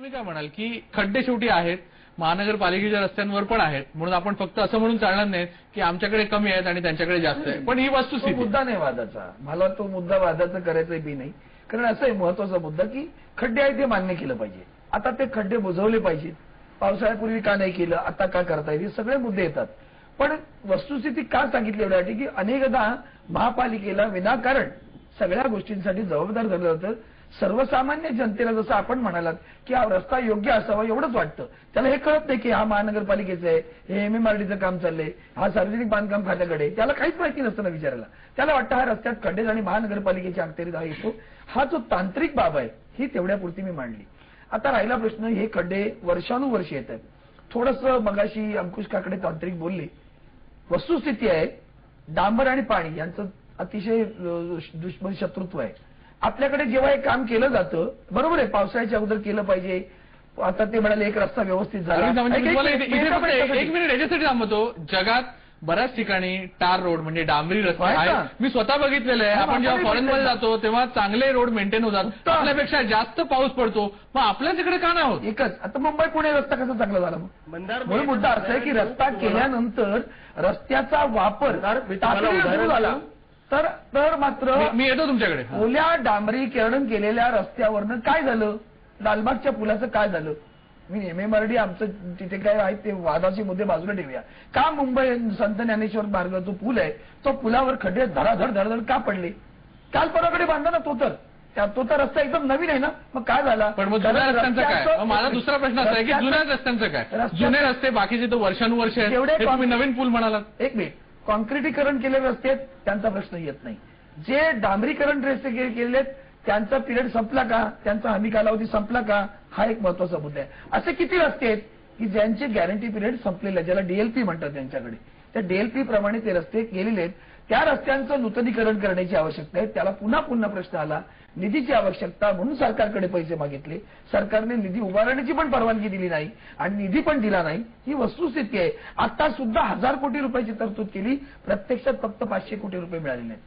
तुम्ही काय म्हणाल की खड्डे शेवटी आहेत, महानगरपालिकेच्या रस्त्यांवर पण आहेत, म्हणून आपण फक्त असं म्हणून चालणार नाही की आमच्याकडे कमी आहेत आणि त्यांच्याकडे जास्त आहे, पण ही वस्तुस्थिती मुद्दा नाही वादाचा. मला तो मुद्दा वादाचा करायचा बी नाही. कारण असं आहे महत्वाचा मुद्दा की खड्डे आहेत ते मान्य केलं पाहिजे. आता ते खड्डे बुजवले पाहिजेत. पावसाळ्यापूर्वी का नाही केलं, आता का करता येईल, हे सगळे मुद्दे येतात. पण वस्तुस्थिती का सांगितली एवढ्यासाठी की अनेकदा महापालिकेला विनाकारण सगळ्या गोष्टींसाठी जबाबदार धरलं जातं. सर्वसामान्य जनतेला जसं आपण म्हणालात की हा रस्ता योग्य असावा एवढंच वाटतं, त्याला हे कळत नाही की हा महानगरपालिकेचं आहे, हे MMRDचं काम चाललंय, हा सार्वजनिक बांधकाम खात्याकडे, त्याला काहीच माहिती नसतं ना विचारायला. त्याला वाटतं हा रस्त्यात खड्डे आणि महानगरपालिकेच्या अखत्यारीत हा येतो. हा जो तांत्रिक बाब आहे ही तेवढ्यापुरती मी मांडली. आता राहिला प्रश्न, हे खड्डे वर्षानुवर्षे येत आहेत. थोडंसं मगाशी अंकुश काकडे तांत्रिक बोलले, वस्तुस्थिती आहे डांबर आणि पाणी यांचं अतिशय दुश्मन शत्रुत्व आहे. आपल्याकडे जेव्हा हे काम केलं जातं, बरोबर आहे, पावसाळ्याच्या अगोदर केलं पाहिजे. आता ते म्हणाले एक रस्ता व्यवस्थित झाला. एक मिनिट याच्यासाठी थांबतो. जगात बऱ्याच ठिकाणी टार रोड म्हणजे डांबरी रस्ते आहेत, मी स्वतः बघितलेलं आहे. आपण जेव्हा फॉरेनमध्ये जातो तेव्हा चांगले रोड मेंटेन होतात, आपल्यापेक्षा जास्त पाऊस पडतो, मग आपल्या तिकडे का नाही होत? एकच आता मुंबई पुणे रस्ता कसा चांगला झाला मग? म्हणून मुद्दा असा आहे की रस्ता केल्यानंतर रस्त्याचा वापर झाला तर मात्र मी येतो तुमच्याकडे. ओल्या डांबरीकरण केलेल्या रस्त्यावरनं काय झालं, लालबागच्या पुलाचं काय झालं? मी MMRD आमचं तिथे काय आहे ते वादाचे मुद्दे बाजूला ठेवूया. का मुंबई संत ज्ञानेश्वर मार्ग जो पूल आहे तो पुलावर खड्डे धडाधड का पडले? काल परवाकडे बांधला ना तो तर रस्ता एकदम नवीन आहे ना, मग काय झाला? पण मग जुन्या रस्त्यांचं काय? माझा दुसरा प्रश्न असा आहे की जुन्या रस्त्यांचं काय? जुने रस्ते बाकीचे तर वर्षानुवर्ष आहेत, तुम्ही नवीन पूल म्हणालात. एक मिनिट, कॉन्क्रिटीकरण केलेले रस्ते आहेत त्यांचा प्रश्न येत नाही. जे डांबरीकरण रस्ते केलेले आहेत त्यांचा पिरियड संपला का, त्यांचा हमी कालावधी संपला का, हा एक महत्वाचा मुद्दा आहे. असे किती रस्ते आहेत की ज्यांचे गॅरंटी पिरियड संपलेले आहे, ज्याला DLP म्हणतात त्यांच्याकडे, त्या DLP प्रमाणे ते रस्ते केलेले आहेत. त्या रस्त्यांचं नूतनीकरण करण्याची आवश्यकता आहे. त्याला पुन्हा प्रश्न आला, निधीची आवश्यकता, म्हणून सरकारकडे पैसे मागितले. सरकारने निधी उभारण्याची पण परवानगी दिली नाही आणि निधी पण दिला नाही. ही वस्तुस्थिती आहे. आता सुद्धा 1000 कोटी रुपयाची तरतूद केली, प्रत्यक्षात फक्त 500 कोटी रुपये मिळाले नाहीत.